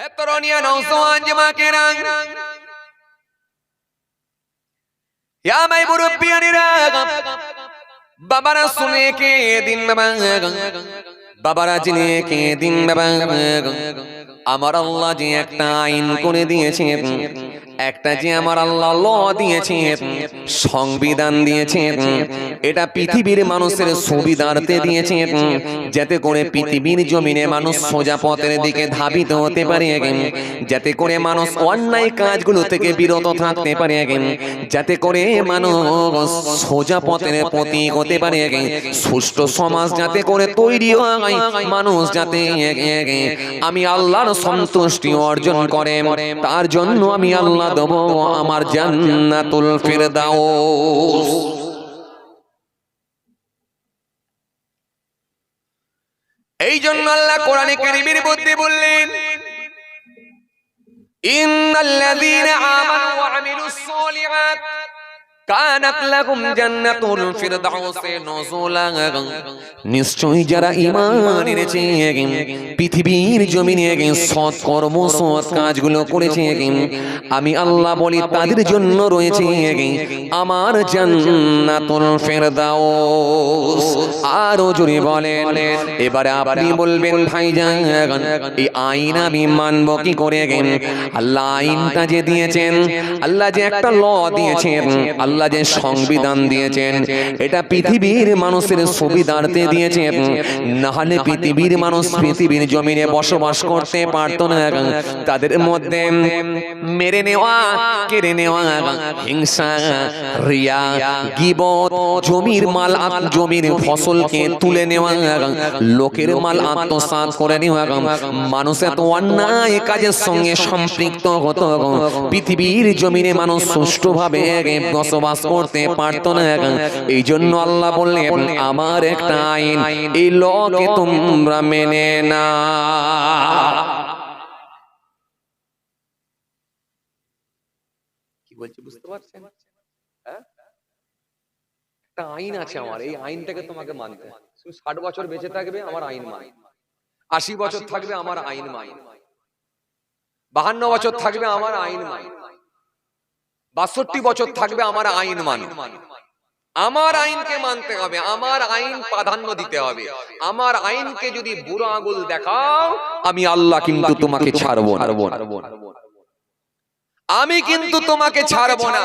तरुणिया नौजवान जमाकेरा या मैं मुरब्बियानिरा बाबारा सुने के दिन बाबारा जिने के दिन আমার আল্লাহ যে একটা আইন করে দিয়েছেন, একটা যে আমার আল্লাহ ল দিয়েছেন, সংবিধান দিয়েছেন, এটা পৃথিবীর মানুষের সুবিধার্থে দিয়েছেন, যাতে করে পৃথিবীর জমিনে মানুষ সোজা পথের দিকে ধাবিত হতে পারে, যাতে করে মানুষ অন্যায় কাজগুলো থেকে বিরত থাকতে পারে, যাতে করে মানুষ সোজা পথের প্রতীক হতে পারে, সুষ্ঠু সমাজ যাতে করে তৈরি হয়, মানুষ যাতে আমি আল্লাহর সন্তুষ্টি অর্জন করে, তার জন্য আমি আল্লাহ দেব আমার জান্নাতুল ফিরদাউস। এই জন্য আল্লাহ কোরআনে কারীমের মধ্যে বললেন, ইন্নাল্লাযীনা আমানু ওয়া আমিলুস সালিহাত কানাত লাহুম জান্নাতুল ফিরদাউসে নুজুলা। নিশ্চয়ই যারা ঈমান এনেছে, পৃথিবীর জমিনে সৎ কর্ম সৎ কাজগুলো করেছে, আমি আল্লাহ বলি তাদের জন্য রয়েছে আমার জান্নাতুল ফিরদাউস। আরো জোরে বলেন। এবারে আপনি বলবেন ভাইজান, এই আইন আমি মানব কি করে? আল্লাহ আইনটা যে দিয়েছেন, আল্লাহ যে একটা ল দিয়েছেন, আল্লাহ যে সংবিধান দিয়েছেন, এটা পৃথিবীর মানুষের সুবিধার্থে দিয়েছেন, না হলে পৃথিবীর মানুষ পৃথিবীর জমিনে বসবাস করতে পারতো না। তাদের মধ্যে মেরে নেওয়া, কেড়ে নেওয়া, হিংসা, রিয়া, গীবত, জমির মাল, জমির ফসলকে তুলে নেওয়া, লোকের মাল আত্মসাৎ করে নেওয়া, মানুষ এত অন্যায় কাজের সঙ্গে সম্পৃক্ত হতো, পৃথিবীর জমিনে মানুষ সুষ্ঠুভাবে বসবাস করতে পারত না। এই জন্য আল্লাহ বললেন আমার একটা আইন, এই লকে তোমরা মেনে না। কি বলছি বুঝতে পারছেন? একটা আইন আছে আমার, এই আইনটাকে তোমাকে মানতে হবে। 60 বছর বেঁচে থাকবে আমার আইন মান, 80 বছর থাকবে আমার আইন মান, 52 বছর থাকবে আমার আইন মান, 62 বছর থাকবে আমার আইন মান। আমার আইনকে মানতে হবে, আমার আইন প্রাধান্য দিতে হবে। আমার আইনকে যদি বুড়ো আঙুল দেখাও, আমি আল্লাহ কিন্তু তোমাকে ছাড়বো না, আমি কিন্তু তোমাকে ছাড়বো না।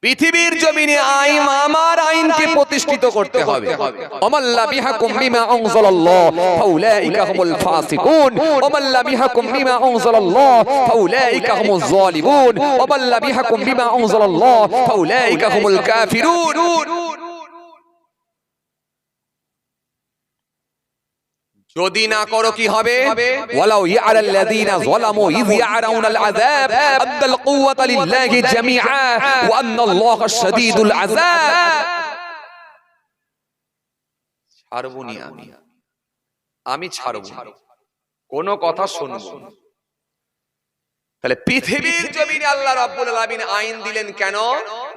পৃথিবীর জমিনে আইন, আমার আইনকে প্রতিষ্ঠিত করতে হবে। ওমাল্লা বিহাকুম বিমা আনজালাল্লাহ ফাউলাইকা হুমুল ফাসিকুন, ওমাল্লা বিহাকুম বিমা আনজালাল্লাহ ফাউলাইকা হুমুজ জালিমুন, ওমাল্লা বিহাকুম বিমা আনজালাল্লাহ ফাউলাইকা হুমুল কাফিরুন। যদি না করো কি হবে? ওয়ালাউ ইয়ালাল্লাযীনা যালামু ইয ইয়ারাউনাল আযাব আদাল কুওয়াতা লিল্লাহি জামিআ ওয়া আন্নাল্লাহা শাদীদুল আযাব। ছাড়বনি আমি ছাড়ব, কোন কথা শুনব না। তাহলে পৃথিবীর জমিনে আল্লাহ রাব্বুল আলামিন আইন দিলেন কেন?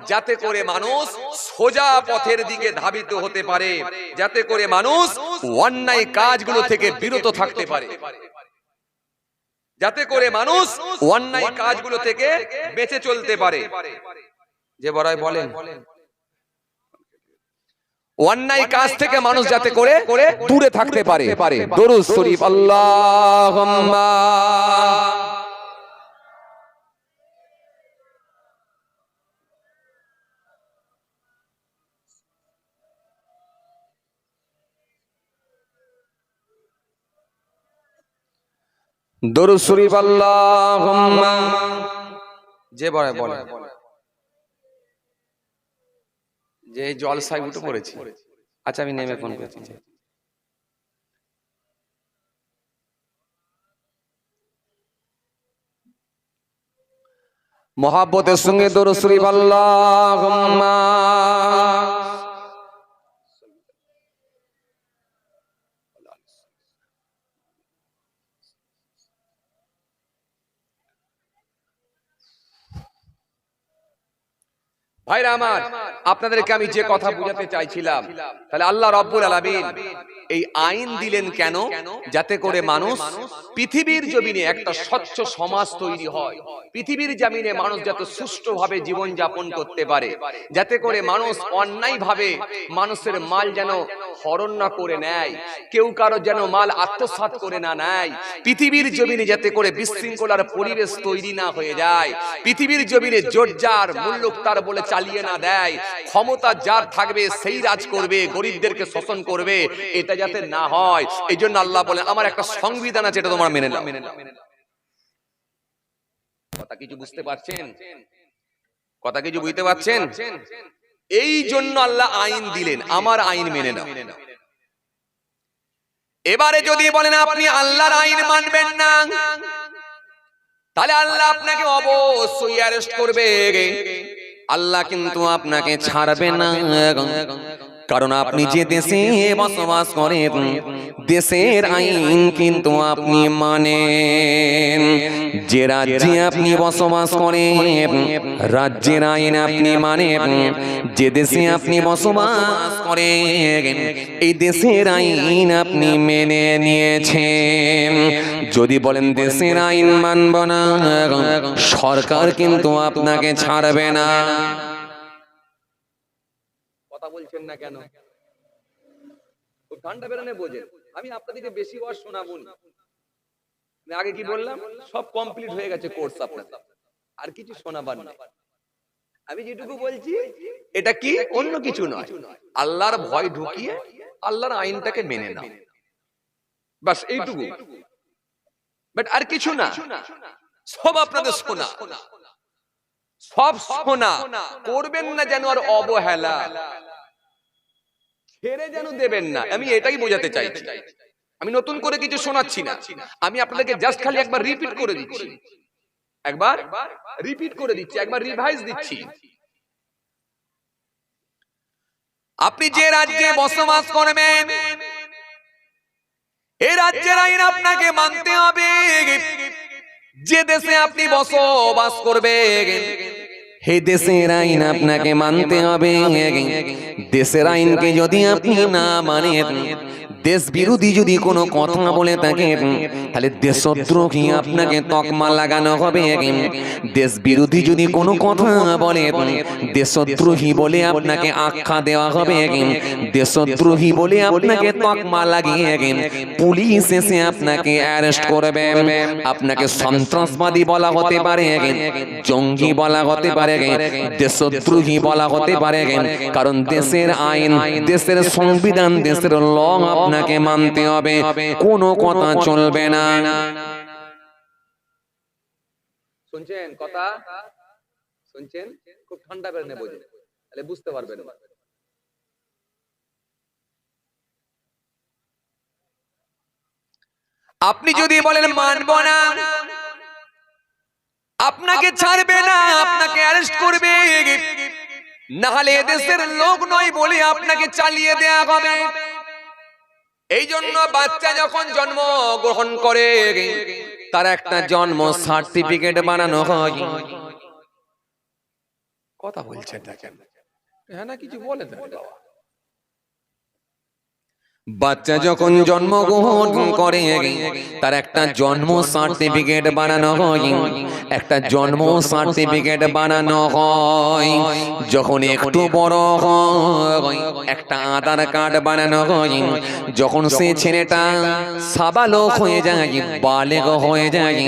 যাতে করে মানুষ সোজা পথের দিকে ধাবিত হতে পারে, যাতে করে মানুষ অন্যায় কাজগুলো থেকে বিরত থাকতে পারে, যাতে করে মানুষ অন্যায় কাজগুলো থেকে বেঁচে চলতে পারে। যে বড়াই বলেন অন্যায় কাজ থেকে মানুষ যাতে করে দূরে থাকতে পারে। দরুদ শরীফ আল্লাহুম্মা দরুদ শরীফ আল্লাহুম্মা। যে বলে যে জলসায় উঠে পড়েছি। আচ্ছা আমি নেমে ফোন করছি। মোহাব্বতের সঙ্গে দরুদ শরীফ আল্লাহুম্মা। ভাইরা আমার, আপনাদেরকে আমি যে কথা বুঝাতে চাইছিলাম, তাহলে আল্লাহ রাব্বুল আলামিন এই আইন দিলেন কেন? যাতে করে মানুষ পৃথিবীর জমিনে একটা স্বচ্ছ সমাজ তৈরি হয়, পৃথিবীর জমিনে মানুষ যাতে সুষ্ঠুভাবে জীবন যাপন করতে পারে, যাতে করে মানুষ অন্যায়ভাবে মানুষের মাল যেন হরণ না করে নেয়, কেউ কারো যেন মাল আত্মসাৎ করে না নেয়, পৃথিবীর জমিনে যাতে করে বিশৃঙ্খলার পরিবেশ তৈরি না হয়ে যায়, পৃথিবীর জমিনে জোর যার মুল্লুক তার বলে চালিয়ে না দেয়, ক্ষমতা যার থাকবে সেই রাজ করবে, গরিবদেরকে শোষণ করবে, এটা যাতে না হয়। এই জন্য আল্লাহ বলেন আমার একটা সংবিধান আছে, এটা তোমরা মেনে নাও। কথা কিছু বুঝতে পারছেন? কথা কিছু বুঝতে পারছেন? এই জন্য আল্লাহ আইন দিলেন, আমার আইন মেনে নাও। এবারে যদি বলেন আপনি আল্লাহর আইন মানবেন না, তাহলে আল্লাহ আপনাকে অবশ্যই অ্যারেস্ট করবে। আল্লাহ কিন্তু আপনাকে ছাড়বে না, কারণ আপনি যে দেশে বসবাস করেন দেশের আইন কিন্তু আপনি মানেন। যে রাজ্যে আপনি বসবাস করেন রাজ্যের আইন আপনি মানেন। যে দেশে আপনি বসবাস করেন এই দেশের আইন আপনি মেনে নিয়েছেন। যদি বলেন দেশের আইন মানব না, সরকার কিন্তু আপনাকে ছাড়বে না। কথা বলছেন না কেন? ঠান্ডা বেরোনে বোঝেন, আমি আপনাদেরকে বেশি বার শোনাবো না। আগে কি বললাম, সব কমপ্লিট হয়ে গেছে কোর্স আপনাদের, আর কিছু শোনাবার না। আমি যেটুকু বলছি এটা কি অন্য কিছু নয়, আল্লাহর ভয় ঢুকিয়ে আল্লাহর আইনটাকে মেনে নাও, বাস এইটুকু। বাট আর কিছু না, সব আপনাদের শোনা, সব শোনা। করবেন না যেন আর অবহেলা, ছেড়ে যেন দেবেন না। আমি এটাই বোঝাতে চাইছি। আমি নতুন করে কিছু শোনাচ্ছি না, আমি আপনাদেরকে জাস্ট খালি একবার রিপিট করে দিচ্ছি, একবার রিপিট করে দিচ্ছি, একবার রিভাইজ দিচ্ছি। আপনি যে রাজ্যে বসবাস করবেন এই রাজ্যের আইন আপনাকে মানতে হবে। যে দেশে আপনি বসবাস করবেন এই দেশের আইন আপনাকে মানতে হবে। দেশের আইনকে যদি আপনি না মানেন, দেশ বিরোধী যদি কোনো কথা বলে থাকে তাহলে দেশদ্রোহী আপনাকে তকমা লাগানো হবে। দেশ বিরোধী যদি কোনো কথা বলে দেশদ্রোহী বলে আপনাকে আখ্যা দেওয়া হবে। দেশদ্রোহী বলে আপনাকে তকমা লাগিয়ে পুলিশ এসে আপনাকে অ্যারেস্ট করবে। আপনাকে সন্ত্রাসবাদী বলা হতে পারে, জঙ্গি বলা হতে পারে, দেশদ্রোহী বলা হতে পারে, কারণ দেশের আইন, দেশের সংবিধান, দেশের ল আপনাকে মানতে হবে, কোনো কথা চলবে না। শুনছেন কথা? শুনছেন? খুব ঠান্ডা করে নে বোঝেন, তাহলে বুঝতে পারবেন। আপনি যদি বলেন মানব না, আপনাকে ছাড়বে না, আপনাকে অ্যারেস্ট করবে, না হলে দেশের লোক নয় বলে আপনাকে চালিয়ে দেয়া হবে। এই জন্য বাচ্চা যখন জন্ম গ্রহণ করে তার একটা জন্ম সার্টিফিকেট বানানো হয়। কথা বলছেন না কেন? হ্যাঁ না কিছু বলে দেন বাবা। বাচ্চা যখন জন্মগ্রহণ করে তার একটা জন্ম সার্টিফিকেট বানানো হয়, একটা জন্ম সার্টিফিকেট বানানো হয়। যখন একটু বড় হয় একটা আধার কার্ড বানানো হয়। যখন সে ছেলেটা সাবালক হয়ে যায়, বালেগ হয়ে যায়,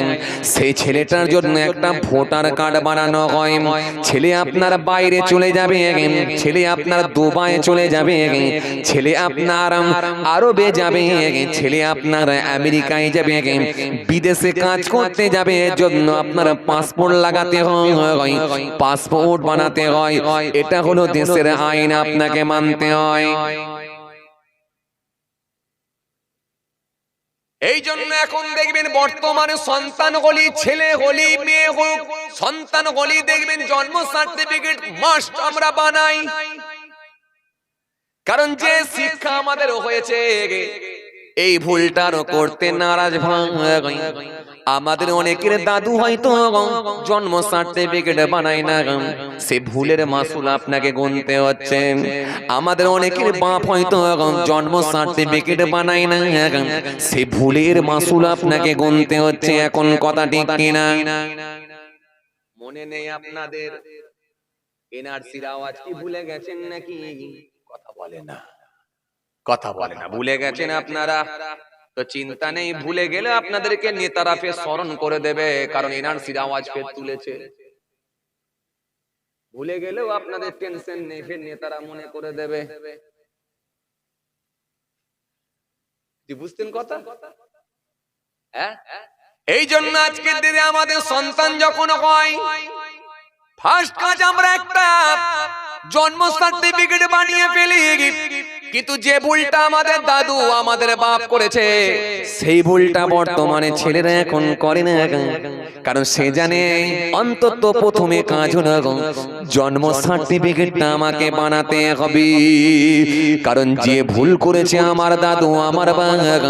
সেই ছেলেটার জন্য একটা ভোটার কার্ড বানানো হয়। ছেলে আপনার বাইরে চলে যাবে, ছেলে আপনার দুবাই চলে যাবে, ছেলে আপনার আরবে যাবে, ছেলে আপনার আমেরিকায় যাবে, বিদেশে কাজ করতে যাবে, এর জন্য আপনার পাসপোর্ট লাগাতে হয়, পাসপোর্ট বানাতে হয়। এটা হলো দেশের আইন, আপনাকে মানতে হয়। এই জন্য এখন দেখবেন বর্তমানে সন্তান হলি, ছেলে হলি, মেয়ে হোক, সন্তান হলি দেখবেন জন্ম সার্টিফিকেট মাস্ট আমরা বানাই। কারণ যে শিক্ষা আমাদের হয়েছে এই ভুলটারও করতে নারাজ ভাই। আমাদের অনেকের দাদু হয়তো জন্ম সার্টিফিকেট বানায় না, সে ভুলের মাসুল আপনাকে গুনতে হচ্ছে। আমাদের অনেকের বাপ হয়তো জন্ম সার্টিফিকেট বানায় না, সে ভুলের মাসুল আপনাকে গুনতে হচ্ছে। এখন কথা ঠিক কিনা? মনে নেই আপনাদের? এনআরসির আওয়াজ কি ভুলে গেছেন নাকি? কথা বলে না, কথা বলে না। ভুলে গেছেন আপনারা? তো চিন্তা নেই, ভুলে গেলে আপনাদেরকে নেতারা ফের স্মরণ করে দেবে, কারণ এনআরসির আওয়াজ ফের তুলেছে। ভুলে গেলেও আপনাদের টেনশন নেই, ফের নেতারা মনে করে দেবে। বুঝতেন কথা? হ্যাঁ, এই জন্য আজকের দিনে আমাদের সন্তান যখন হয়, ফার্স্ট কাজ আমরা একটা জন্ম সার্টিফিকেট বানিয়ে ফেলি। কিন্তু যে ভুলটা আমাদের দাদু আমাদের বাপ করেছে, সেই ভুলটা বর্তমানে ছেলেরা এখন করে না, কারণ সে জানে অন্তত প্রথমে কাজ হলো জন্ম সার্টিফিকেটটা আমাকে বানাতে হবে। কারণ যে ভুল করেছে আমার দাদু আমার বাপ,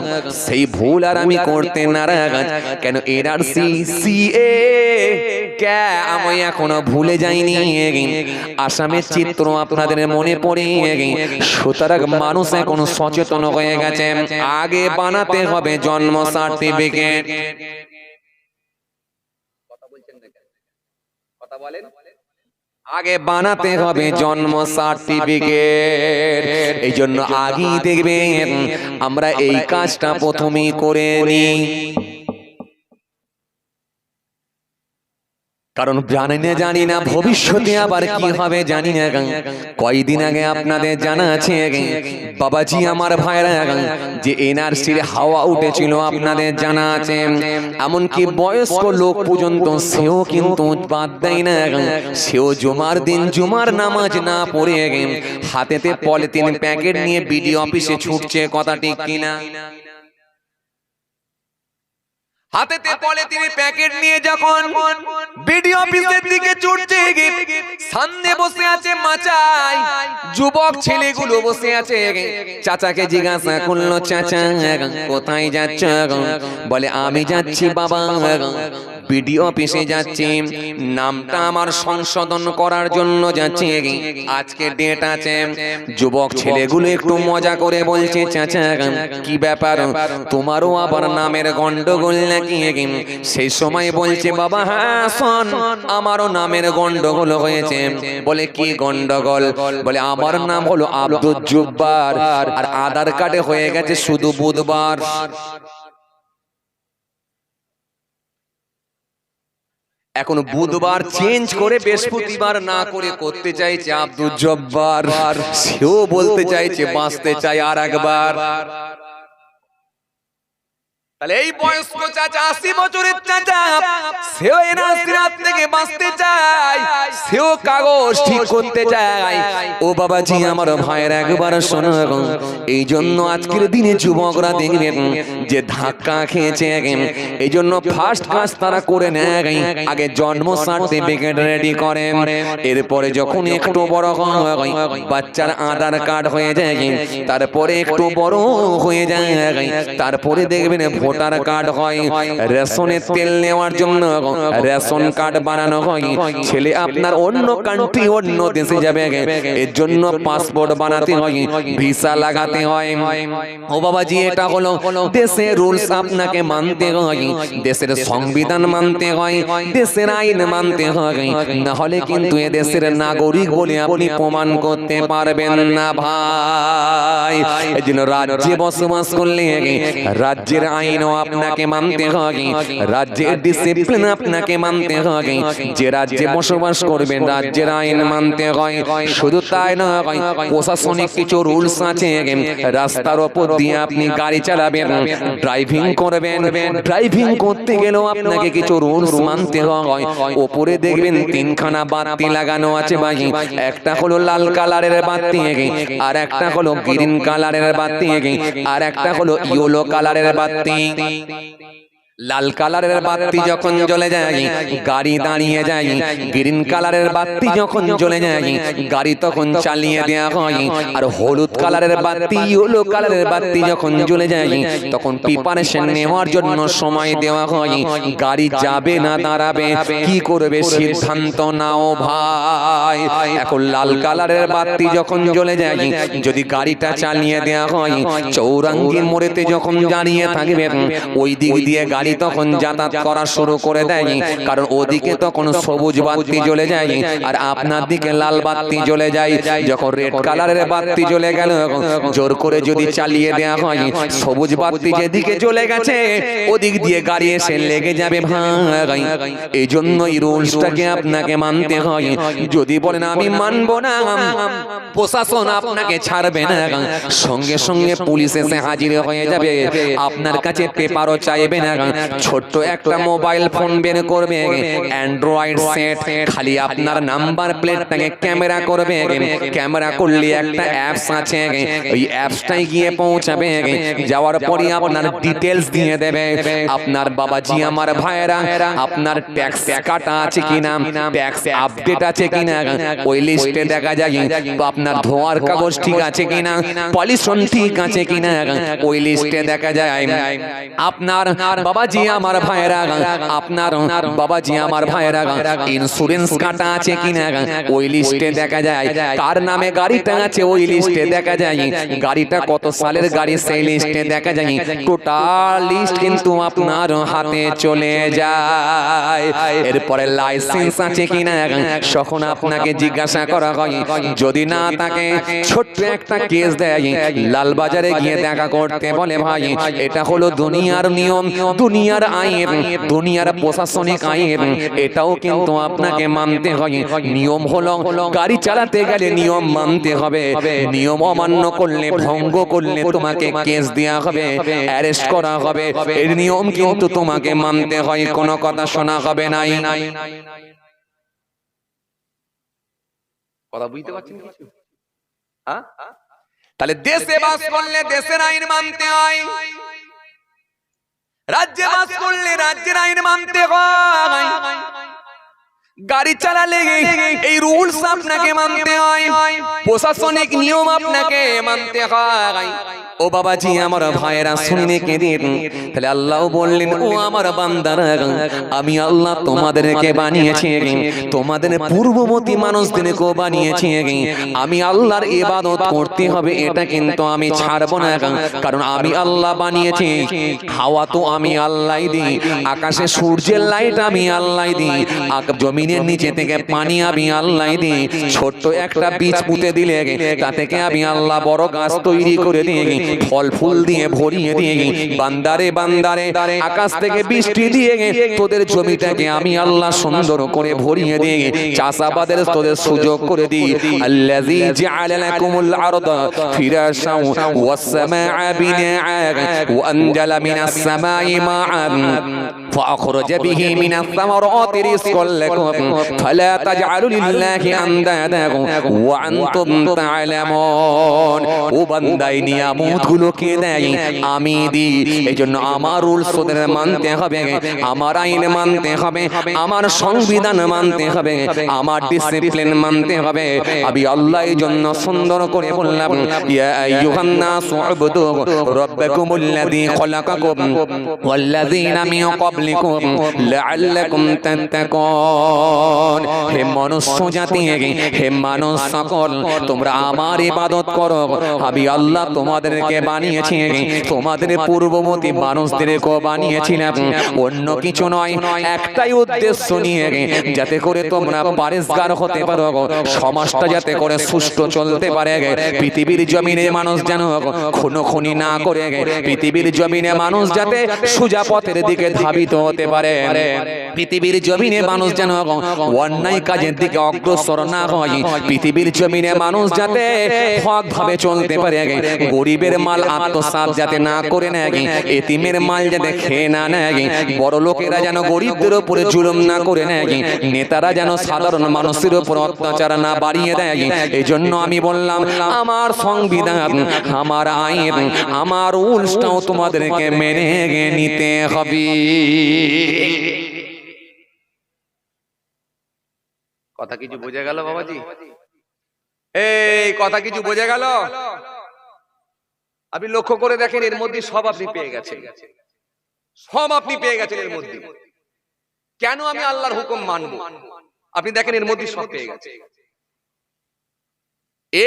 সেই ভুল আর আমি করতে নারাজ। কেন এনআরসি সিএ আমি এখনো ভুলে যাইনি। আসামের চিত্র আপনাদের মনে পড়ে, সুতরাং মানুষ এখন সচেতন হয়ে গেছে। আগে বানাতে হবে জন্ম সার্টিফিকেট। কথা বলছেন না কেন? কথা বলেন। আগে বানাতে হবে জন্ম সার্টিফিকেট। এই জন্য আগেই দেখবেন আমরা এই কাজটা প্রথমেই করে নিই। কারণ জানি না ভবিষ্যতে আবার কি হবে জানি না। কয়েকদিন আগে আপনাদের জানা আছে বাবাজি আমার ভাইরা যে এনআরসির হাওয়া উঠেছিল, আপনাদের জানা আছে। এমনকি বয়স্ক লোক পর্যন্ত সেও কিন্তু বাদ দেয় না, সেও জুমার দিন জুমার নামাজ না পড়ে হাতেতে পলিথিন প্যাকেট নিয়ে বিডিও অফিসে ছুটছে। কথা ঠিক কিনা? হাতেতে পলিথিনের প্যাকেট নিয়ে যখন বিডিও অফিসের দিকে ছুটছে, সামনে বসে আছে মাচায় যুবক ছেলেগুলো বসে আছে। চাচাকে জিজ্ঞাসা করলো, চাচা কোথায় যাচ্ছ? বলে আমি যাচ্ছি বাবা বিডিও অফিসে যাচ্ছি, নামটা আমার সংশোধন করার জন্য যাচ্ছি, আজকে ডেট আছে। যুবক ছেলেগুলো একটু মজা করে বলছে, চাচা কি ব্যাপার, তোমারও আবার নামের গন্ডগোল নাকি? সেই সময় বলছে, বাবা হ্যাঁ শোন, আমারও নামের গন্ডগোল হয়েছে। বলে কি গন্ডগোল? বলে আমার নাম হলো আব্দুল জব্বার, আর আধার কার্ডে হয়ে গেছে শুধু বুধবার। এখন বুধবার চেঞ্জ করে বৃহস্পতিবার না করে করতে চাইছে আব্দুল জব্বার। সেও বলতে চাইছে বাঁচতে চাই আর একবার। তাহলে এই বয়স্ক চাচা 80 বছরের চাচা, সেও এনআরসির হাত থেকে বাঁচতে চায়, সেও কাগজ ঠিক করতে চায়। ও বাবাজি আমার ভাইয়ের একবার শোনো, এই জন্য আজকের দিনে যুবকরা দেখবেন যে ধাক্কা খেয়েছে। এই জন্য ফার্স্ট কাজ তারা করে নেয়, আগে জন্ম সার্টিফিকেট রেডি করে। এরপরে যখন একটু বড় হয়, বাচ্চার আধার কার্ড হয়ে যায়, তারপরে একটু বড় হয়ে যায়, তারপরে দেখবেন ভোটার কার্ড হয়। রেশনের তেল নেওয়ার জন্য রেশন কার্ড বানানো হয়। ছেলে আপনার অন্য কান্ট্রি অন্য দেশে যাবে, এর জন্য পাসপোর্ট বানাতে হয়, ভিসা লাগাতে হয়। ও বাবাজি এটা হলো দেশের রুলস, আপনাকে মানতে হয়, দেশের সংবিধান মানতে হয়, দেশের আইন মানতে হয়, না হলে কিন্তু এ দেশের নাগরিক বলে আপনি প্রমাণ করতে পারবেন না ভাই। এই জন্য রাজ্যে বসবাস করলে রাজ্যের আইনও আপনাকে মানতে হয়, রাজ্যের ডিসিপ্লিন আপনাকে মানতে হয়। যে রাজ্যে বসবাস করবেন রাজ্যের আইন মানতে হয়। শুধু তাই নয়, প্রশাসনিক কিছু রুলস আছে। রাস্তার উপর দিয়ে আপনি গাড়ি চালাবেন, ড্রাইভিং করবেন, ড্রাইভিং করতে গেলেও আপনাকে কিছু রুলস মানতে হয়। উপরে দেখবেন 3খানা বাতি লাগানো আছে ভাই, একটা হলো লাল কালারের বাতি, আর একটা হলো গ্রিন কালারের বাতি, আর একটা হলো ইয়েলো কালারের বাতি। লাল কালারের বাতি যখন জ্বলে যায় গাড়ি দাঁড়িয়ে যায়, গ্রিন কালারের বাতি যখন জ্বলে যায় গাড়ি তখন চালিয়ে দেওয়া হয়, আর হলুদ কালারের বাতি ইয়েলো কালারের বাতি যখন জ্বলে যায় তখন প্রিপারেশন নেওয়ার জন্য সময় দেওয়া হয়। গাড়ি যাবে না দাঁড়াবে, কি করবে সিদ্ধান্ত নাও ভাই। এখন লাল কালারের বাতি যখন জ্বলে যায় যদি গাড়িটা চালিয়ে দেওয়া হয়, চৌরাঙ্গি মোড়েতে যখন দাঁড়িয়ে থাকবে ওই দিক দিয়ে গাড়ি তখন যাতায়াত করা শুরু করে দেয়, কারণ ওদিকে তখন সবুজ বাতি জ্বলে যায় আর আপনার দিকে লাল বাতি জ্বলে যায়। যখন রেড কালারের বাতি জ্বলে গেল জোর করে যদি চালিয়ে দেওয়া হয়, সবুজ বাতি যেদিকে জ্বলে গেছে ওদিক দিয়ে গাড়ি এসে লেগে যাবে ভাই। এই জন্য এই রুলসটাকে আপনাকে মানতে হয়। যদি বলেন আমি মানবো না, প্রশাসন আপনাকে ছাড়বে না, সঙ্গে সঙ্গে পুলিশ এসে হাজির হয়ে যাবে, আপনার কাছে পেপারও চাইবে না। ছোট্ট একটা মোবাইল ফোন বের করবে, অ্যান্ড্রয়েড সেট, খালি আপনার নাম্বার প্লেটটাকে ক্যামেরা করবে, ক্যামেরা করলে একটা অ্যাপস আছে, ওই অ্যাপসটাই গিয়ে পৌঁছাবে, যাওয়ার পরে আপনার ডিটেলস দিয়ে দেবে। আপনার বাবাজি আমার ভাইয়েরা, আপনার ট্যাক্স কাটা আছে কিনা, ট্যাক্স আপডেট আছে কিনা ওই লিস্টে দেখা যায়, আপনার ধোয়ার কাগজ ঠিক আছে কিনা, পলিউশন ঠিক আছে কিনা ওই লিস্টে দেখা যায়। আপনার বাবাজি আমার ভাইয়েরা, আপনার বাবাজি আমার ভাইয়েরা ইন্স্যুরেন্স কাটা আছে কিনা ওই লিস্টে দেখা যায়, কার নামে গাড়িটা আছে ওই লিস্টে দেখা যায়, গাড়িটা কত সালের গাড়ি সেই লিস্টে দেখা যায়। টোটাল লিস্ট কিন্তু আপনার হাতে চলে যায়। এরপরে লাইসেন্স আছে কিনা তখন আপনাকে জিজ্ঞাসা করা হয়, যদি না থাকে ছোট্ট একটা কেস দেয়, লালবাজারে গিয়ে দেখা করতে বলে। ভাই এটা হলো দুনিয়ার নিয়ম, দুনিয়ার আইন, দুনিয়ার প্রশাসনিক আইন, এটাও কিন্তু আপনাকে মানতে হয়। নিয়ম হলো গাড়ি চালাতে গেলে নিয়ম মানতে হবে, নিয়ম অমান্য করলে, ভঙ্গ করলে তোমাকে কেস দেওয়া হবে, অ্যারেস্ট করা হবে। এর নিয়ম কিন্তু তোমাকে মানতে হয়, কোনো কথা শোনা হবে নাই। কথা বুঝতে পারছেন কিছু? তাহলে দেশে বাস করলে দেশের আইন মানতে হয়, রাজ্যে বাস করলে রাজ্যের আইন মানতে হয়, গাড়ি চালালে এই রুলস আপনাকে মানতে হয়, প্রশাসনিক নিয়ম আপনাকে মানতে হয়। ও বাবাজি আমার ভাইয়েরা শুনে কেঁদে, তাহলে আল্লাহ বললেন ও আমার বান্দারা, আমি আল্লাহ তোমাদেরকে বানিয়েছি, তোমাদের পূর্ববর্তী মানুষদেরকেও বানিয়েছি, আমি আল্লাহর ইবাদত করতে হবে, এটা কিন্তু আমি ছাড়বো না, কারণ আমি আল্লাহ বানিয়েছি। হাওয়া তো আমি আল্লাহ দিই, আকাশে সূর্যের লাইট আমি আল্লাহ দিই, জমিনের নিচে থেকে পানি আমি আল্লাহ দিই, ছোট্ট একটা বীজ পুঁতে দিলে তা থেকে আমি আল্লাহ বড় গাছ তৈরি করে দিই, ফল ফুল দিয়ে ভরিয়ে দিয়ে, বান্দারে বান্দারে আকাশ থেকে বৃষ্টি দিয়ে তোদের জমিটাকে আমি আল্লাহ সুন্দর করে ভরিয়ে দিই, চাষাবাদের তোদের সুযোগ করে দিই। আল্লাযী জাআলা লাকুমুল আরদা ফিরাশাও ওয়াস সামাআ বিনাআন ওয়া আনজালা মিনাস সামাই মাআন ফাআখরাজা বিহি মিনাস সামারাতি রিজকান লাকুম ফালা তাজআলু লিল্লাহি আনদাদা ওয়া আনতুম তা'লামুন। ও বান্দাই নিয়ামত গুলোকে দেয় আমি দিই, এইজন্য আমার রুলস ওদের মানতে হবে, আমার আইন মানতে হবে, আমার সংবিধান মানতে হবে, আমার ডিসিপ্লিন মানতে হবে। আমি আল্লাহ এই জন্য সুন্দর করে বললাম, ইয়া আইয়ুহান নাসু উবুদু রাব্বাকুমুল্লাযী খলাকাকুম ওয়াল্লাযীনা মিন ক্বাবলিকুম লাআল্লাকুম তাত্তাকুন। হে মনুষ্য জাতি, হে মানুষ সকল, তোমরা আমার ইবাদত করো, আমি আল্লাহ তোমাদেরকে বানিয়েছি, তোমাদের পূর্ববর্তী মানুষদেরকে বানিয়েছিলাম, অন্য কিছু নয়, একটাই উদ্দেশ্য নিয়ে, যাতে করে তোমরা পরেশগার হতে পারো, সমাজটা যাতে করে সুষ্ঠু চলতে পারে, পৃথিবীর জমিনে মানুষ যেন খুনোখুনি না করে, পৃথিবীর জমিনে মানুষ যাতে সোজা পথের দিকে ধাবিত হতে পারে। পৃথিবীর জমিনে মানুষ যেন অন্যায় কাজের দিকে অগ্রসর না হয়, পৃথিবীর জমিনে মানুষ যাতে হক ভাবে চলতে পারে, গরিবের মাল আত্মসাৎ যাতে না করে নেয়, এতিমের মাল যাতে খেয়ে না নেয়, বড় লোকেরা যেন গরিবদের উপরে জুলুম না করে নেয়, নেতারা যেন সাধারণ মানুষের উপর অত্যাচার না বাড়িয়ে দেয়। এই জন্য আমি বললাম আমার সংবিধান, আমার আইন, আমার রুলসটাও তোমাদেরকে মেনে নিতে হবে। কথা কিছু বোঝা গেল বাবাজি? এই কথা কিছু বোঝা গেল? আপনি লক্ষ্য করে দেখেন, এর মধ্যে সব আপনি পেয়ে গেছেন, সব আপনি পেয়ে গেছেন এর মধ্যে। কেন আমি আল্লাহর হুকুম মানব? আপনি দেখেন এর মধ্যে সব পেয়ে গেছে।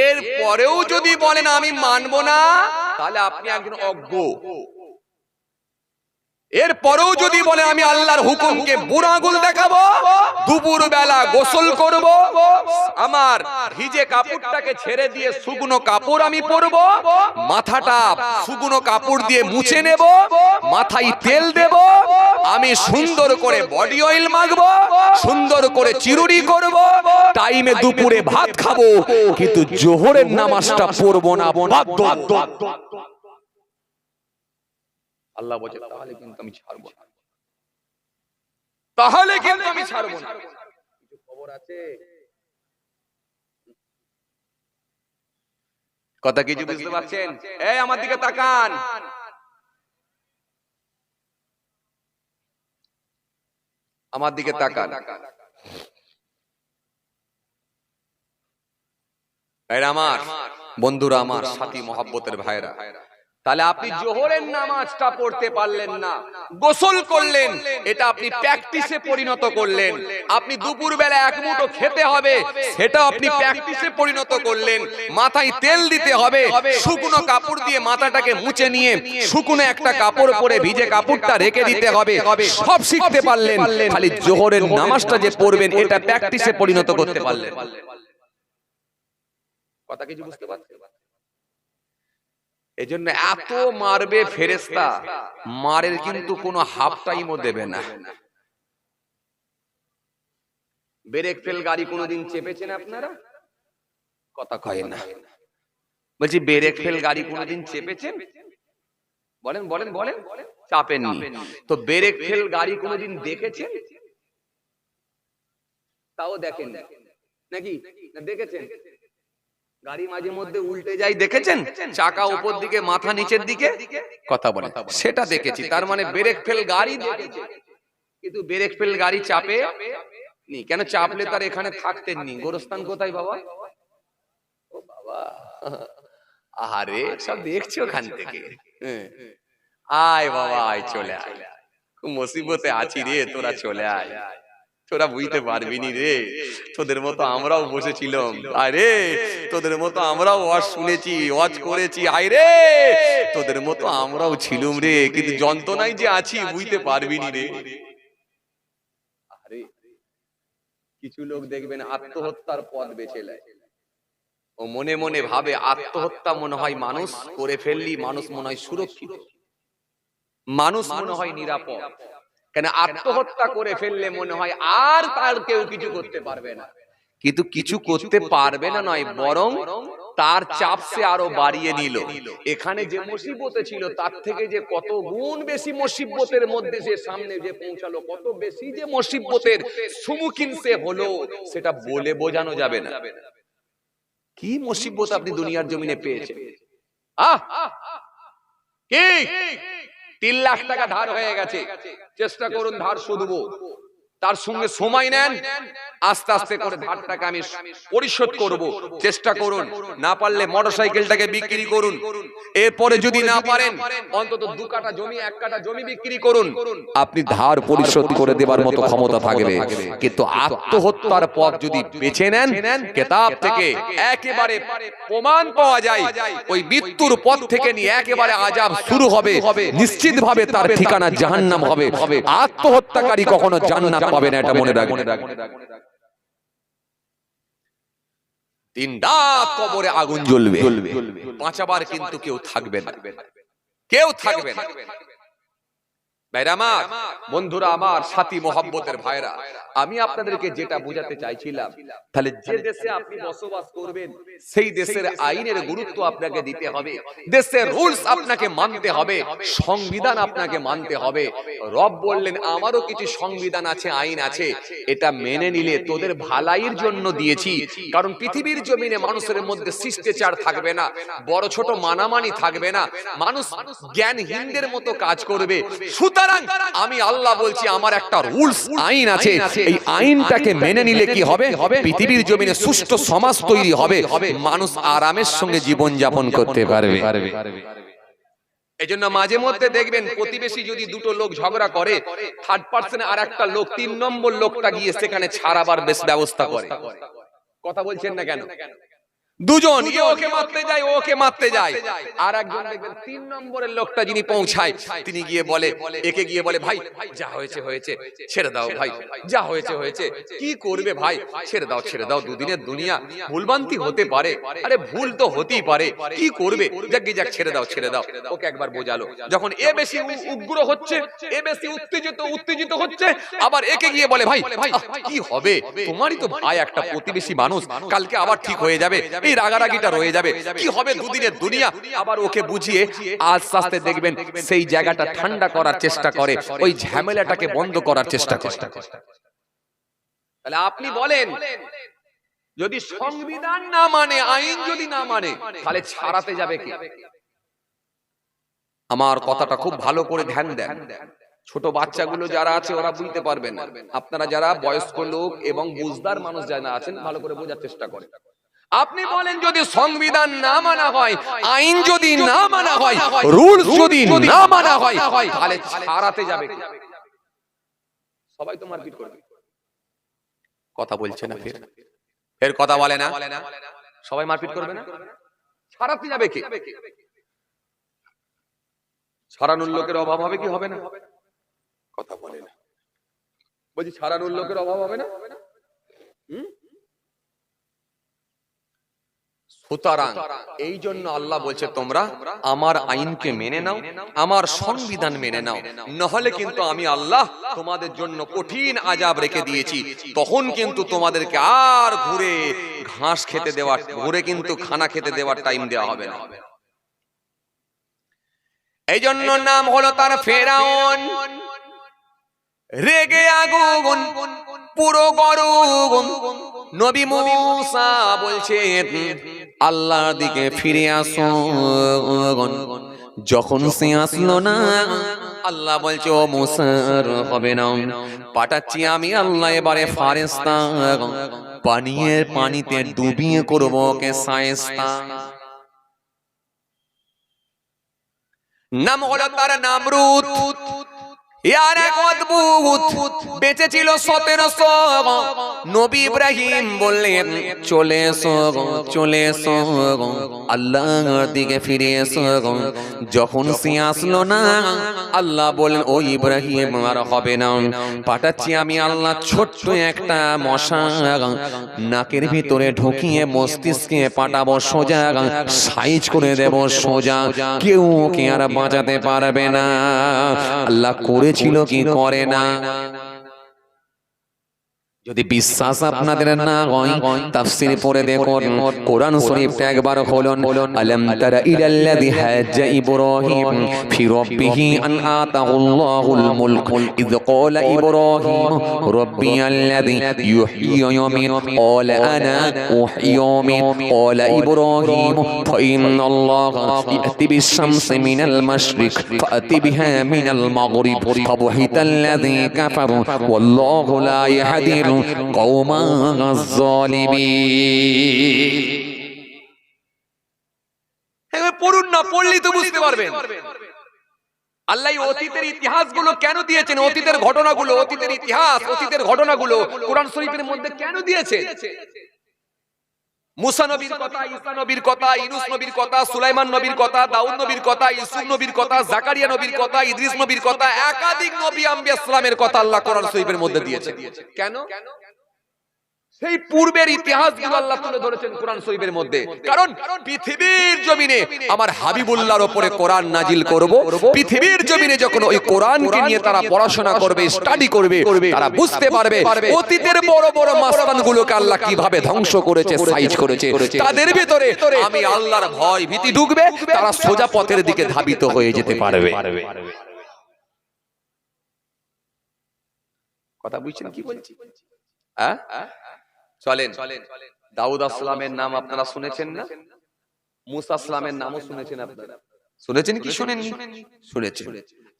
এর পরেও যদি বলেন আমি মানব না, তাহলে আপনি একজন অজ্ঞ। এর পরেও যদি বলে আমি আল্লাহর হুকুমকে বুড়ো আঙুল দেখাবো, দুপুর বেলা গোসল করব, আমার ভিজে কাপড়টাকে ছেড়ে দিয়ে শুকনো কাপড় আমি পরবো, মাথাটা শুকনো কাপড় দিয়ে মুছে নেব, মাথায় তেল দেব, আমি সুন্দর করে বডি অয়েল মাখবো, সুন্দর করে চিরুনি করব, টাইমে দুপুরে ভাত খাবো, কিন্তু জোহরের নামাজটা পড়বো না, বাধ্য। আল্লাহ বলে তাহলে কিন্তু আমি ছাড়বো না, তাহলে কিন্তু আমি ছাড়বো না। কিছু খবর আছে? কথা কিছু বুঝতে পারছেন? এই আমার দিকে তাকান, আমার দিকে তাকান। ভাইরা আমার, বন্ধুরা আমার, সাথী মহব্বতের ভাইরা, তাহলে আপনি জোহরের নামাজটা পড়তে পারলেন না, গোসল করলেন, এটা আপনি প্র্যাকটিসে পরিণত করলেন। আপনি দুপুর বেলা এক মুঠো খেতে হবে, সেটা আপনি প্র্যাকটিসে পরিণত করলেন। মাথায় তেল দিতে হবে, শুকনো কাপড় দিয়ে মাথাটাকে মুছে নিয়ে শুকনো একটা কাপড় পরে ভিজে কাপড়টা রেখে দিতে হবে, সব শিখতে পারলেন। খালি জোহরের নামাজটা যে পড়বেন, এটা প্র্যাকটিসে পরিণত করতে পারলেন। কথা কিছু বুঝতে পারছেন? এই জন্য এত মারবে ফেরেশতা, মারের কিন্তু কোনো হাফ টাইমও দেবে না। ব্রেক ফেল গাড়ি কোনোদিন চেপেছেন আপনারা? কথা কয় না। বলছি ব্রেক ফেল গাড়ি কোনোদিন চেপেছেন? বলেন বলেন বলেন। চাপেননি। তো ব্রেক ফেল গাড়ি কোনোদিন দেখেছেন? তাও দেখেন নাকি? না দেখেছেন? গাড়ি মাঝে মধ্যে উল্টে যায়, দেখেছেন? চাকা উপর দিকে, মাথা নিচের দিকে। কথা বলে সেটা দেখেছি। তার মানে ব্রেক ফেল গাড়ি দেখেছি, কিন্তু ব্রেক ফেল গাড়ি চাপে নি। কেন চাপলে তার এখানে থাকতেন নি? গোরস্থান কোথায় বাবা? ও বাবা, আহারে সব দেখছো ওখান থেকে। আয় বাবা আয়, চলে আয়, খুব মুসিবতে আছি রে, তোরা চলে আয়, তোরা বুঝতে পারবি নি রে, তোদের মতো আমরাও বসেছিলাম, আরে তোদের মতো আমরাও ওয়াজ শুনেছি, ওয়াজ করেছি, আয় রে তোদের মতো আমরাও ছিলুম রে, কিন্তু যন্ত্রণায় যে আছি বুঝতে পারবি নি রে। আরে কিছু লোক দেখবেন আত্মহত্যার পথ বেছে নেয়, ও মনে মনে ভাবে আত্মহত্যা মনে হয় মানুষ করে ফেললি মানুষ মনে হয় সুরক্ষিত, মানুষ মনে হয় নিরাপদ। কেন আত্মহত্যা করে ফেললে মনে হয় আর তার কেউ কিছু করতে পারবে না, কিন্তু কিছু করতে পারবে না নয়, বরং তার চাপ সে আরো বাড়িয়ে নিল। এখানে যে মুসিবতে ছিল তার থেকে যে কত গুণ বেশি মুসিবতের মধ্যে সে সামনে যে পৌঁছালো, কত বেশি যে মুসিবতের সম্মুখীন সে হলো, সেটা বলে বোঝানো যাবে না। কি মুসিবত আপনি দুনিয়ার জমিনে পেয়েছেন? কি 3 লাখ টাকা ধার হয়ে গেছে, চেষ্টা করুন ধার শুধবো, তার সঙ্গে সময় নেন, আস্তে আস্তে করে ধারটাকে আমি পরিশোধ করব, চেষ্টা করুন। না পারলে মোটরসাইকেলটাকে বিক্রি করুন, এরপরে যদি না পারেন অন্তত 2 কাঠা জমি 1 কাঠা জমি বিক্রি করুন, আপনি ধার পরিশোধ করে দেবার মতো ক্ষমতা থাকবে। কিন্তু আত্মহত্যার পথ যদি বেছে নেন, কিতাব থেকে একেবারে প্রমাণ পাওয়া যায় ওই মৃত্যুর পথ থেকে নিয়ে একেবারে আযাব শুরু হবে, নিশ্চিতভাবে তার ঠিকানা জাহান্নাম হবে। আত্মহত্যাকারী কখনো জান্নাত পাবে না, এটা মনে রাখবেন। 3 রাত কবরে আগুন জ্বলবে, বাঁচাবার কিন্তু কেউ থাকবে না, কেউ থাকবে না। ভাইরা আমার, বন্ধুরা আমার, সাথী মহব্বতের ভাইরা, আমি আপনাদেরকে যেটা বোঝাতে চাইছিলাম, তাহলে যে দেশে আপনি বসবাস করবেন সেই দেশের আইনের গুরুত্ব আপনাকে দিতে হবে, দেশের রুলস আপনাকে মানতে হবে, সংবিধান আপনাকে মানতে হবে। রব বললেন আমারও কিছু সংবিধান আছে, আইন আছে, এটা মেনে নিলে তোদের ভালাইয়ের জন্য দিয়েছি। কারণ পৃথিবীর জমিনে মানুষের মধ্যে শিষ্টাচার থাকবে না, বড় ছোট মানামানি থাকবে না, মানুষ জ্ঞানহীনদের মতো কাজ করবে। সুতরাং আমি আল্লাহ বলছি আমার একটা রুলস আইন আছে, এই আইনটাকে মেনে নিলে কি হবে, পৃথিবীর জমিনে সুষ্ঠু সমাজ তৈরি হবে, মানুষ আরামের সঙ্গে জীবন যাপন করতে পারবে। এজন্য মাঝে মধ্যে দেখবেন প্রতিবেশী যদি দুটো লোক ঝগড়া করে, থার্ড পার্সন আর একটা লোক, 3 নম্বর লোকটা গিয়ে সেখানে ছাড়াবার বেশ ব্যবস্থা করে। কথা বলছেন না কেন? দুজন ওকে মারতে যায়, ওকে মারতে যায়, আর একজন দেখবেন 3 নম্বরের লোকটা যিনি পৌঁছায়, তিনি গিয়ে বলে, একে গিয়ে বলে, ভাই যা হয়েছে হয়েছে, ছেড়ে দাও ভাই, যা হয়েছে হয়েছে, কি করবে ভাই, ছেড়ে দাও ছেড়ে দাও, দুদিনের দুনিয়া, ভুলভ্রান্তি হতে পারে, আরে ভুল তো হতেই পারে, কি করবে, যাক যাক ছেড়ে দাও ছেড়ে দাও। ওকে একবার বোঝালো, যখন এ বেশি উগ্র হচ্ছে, এ বেশি উত্তেজিত হচ্ছে, আবার একে গিয়ে বলে, ভাই কি হবে, তোমারই তো ভাই একটা প্রতিবেশী মানুষ, কালকে আবার ঠিক হয়ে যাবে, এই রাগারাগিটা রয়ে যাবে, কি হবে দুদিনের দুনিয়া। আবার ওকে বুঝিয়ে আস্তে আস্তে দেখবেন সেই জায়গাটা ঠান্ডা করার চেষ্টা করে, ওই ঝামেলাটাকে বন্ধ করার চেষ্টা করে। তাহলে আপনি বলেন, যদি সংবিধান না মানে, আইন যদি না মানে, তাহলে ছাড়াতে যাবে কি? আমার কথাটা খুব ভালো করে ধ্যান দেন। ছোট বাচ্চাগুলো যারা আছে ওরা বুঝতে পারবেন না, আপনারা যারা বয়স্ক লোক এবং বুঝদার মানুষ যারা আছেন ভালো করে বোঝার চেষ্টা করেন। আপনি বলেন যদি সংবিধান না মানা হয়, আইন যদি না মানা হয়, রুলস যদি না মানা হয়, তাহলে ছাড়াতে যাবে কি? সবাই তো মারপিট করবে। কথা বলছে না, এর কথা বলে না, সবাই মারপিট করবে না, ছাড়াতে যাবে কি? ছাড়ানোর লোকের অভাব হবে কি হবে না? কথা বলে না, বলছি ছাড়ানোর লোকের অভাব হবে না? সুতরাং এই জন্য আল্লাহ বলছে তোমরা আমার আইনকে মেনে নাও, আমার সংবিধান মেনে নাও, নহলে কিন্তু আমি আল্লাহ তোমাদের জন্য কঠিন আযাব রেখে দিয়েছি। তখন কিন্তু তোমাদেরকে আর ঘুরে ঘাস খেতে দেওয়ার, ঘুরে কিন্তু খানা খেতে দেওয়ার টাইম দেওয়া হবে না। এই জন্য নাম হলো তার ফেরাউন, রেগে আগুন পুরো গরম। নবী মুসা বলছেন আল্লাহর দিকে ফিরে আসো। যখন সে আসলো না, আল্লাহ বলছে ও মুসার হবে না, পাঠাচ্ছি আমি আল্লাহ এবারে ফারেস্তা, পানিতে ডুবিয়ে করবো ওকে শায়েস্তা। নাম হলো তার নামরুদ। ইয়ার এক অদ্ভুত, বেঁচে ছিল 1700। নবী ইব্রাহিম বললেন চলে এসো, চলে এসো, আল্লাহর দিকে ফিরে এসো। যখন সে আসলো না, আল্লাহ বলেন ও ইব্রাহিম আর হবে না, পাঠাচ্ছি আমি আল্লাহ ছোট্ট একটা মশা, নাকের ভিতরে ঢুকিয়ে মস্তিষ্কে পাঠাবো সোজা, সাইজ করে দেব সোজা, কেউ কে আর বাঁচাতে পারবে না। আল্লাহ করেছিল কি করে না? যদি বিশ্বাস আপনাদের না হয়, তাফসীর পড়ে দেখুন, কোরআন শরীফটা একবার খুলুন। আলাম তারা ইলাল্লাযী হাজ্জা ইব্রাহিম ফি রাব্বিহি আন আতাহুল্লাহুল মুলক ইয ক্বালা ইব্রাহিম রাব্বিয়াল্লাযী ইউহয়ী ওয়া ইউমীত ক্বালা আনা উহয়ী ওয়া উমীত ক্বালা ইব্রাহিম ফাইন্নাল্লাহা ইয়াতি বিশ-শামসি মিনাল মাশরিক ফাআতি বিহা মিনাল মাগরিব ফাবুহিতাল্লাযী কাফারু ওয়াল্লাহু লা ইয়াহদি কওমা যালিমিন। পড়ুন না, পড়লেই তো বুঝতে পারবেন আল্লাহ অতীতের ইতিহাসগুলো কেন দিয়েছেন, অতীতের ঘটনাগুলো, অতীতের ইতিহাস, অতীতের ঘটনাগুলো কোরআন শরীফের মধ্যে কেন দিয়েছে। মুসা নবীর কথা, ঈসা নবীর কথা, ইউনূস নবীর কথা, সুলাইমান নবীর কথা, দাউদ নবীর কথা, ইউসুফ নবীর কথা, জাকারিয়া নবীর কথা, ইদ্রিস নবীর কথা, একাধিক নবী আম্বিয়া ইসলামের কথা আল্লাহ কোরআন শরীফের মধ্যে দিয়েছে। কেন? সেই পূর্বের ইতিহাসগুলো আল্লাহ তুলে ধরেছেন কোরআন শরীফের মধ্যে। কারণ পৃথিবীর জমিনে আমার হাবিবুল্লাহর উপরে কোরআন নাজিল করব, পৃথিবীর জমিনে যখন ওই কোরআনকে নিয়ে তারা পড়াশোনা করবে, স্টাডি করবে, তারা বুঝতে পারবে অতীতের বড় বড় মাস্তানগুলোকে আল্লাহ কিভাবে ধ্বংস করেছে, সাইজ করেছে। তাদের ভিতরে আমি আল্লাহর ভয় ভীতি ঢুকবে, তারা সোজা পথের দিকে ধাবিত হয়ে যেতে পারবে। কথা বুঝছেন কি বলছি? হ্যাঁ, চলেন। দাউদ আসলামের নাম আপনারা শুনেছেন না? মুসা আসলামের নামও শুনেছেন আপনারা? শুনেছেন কি শুনেননি? শুনেছেন।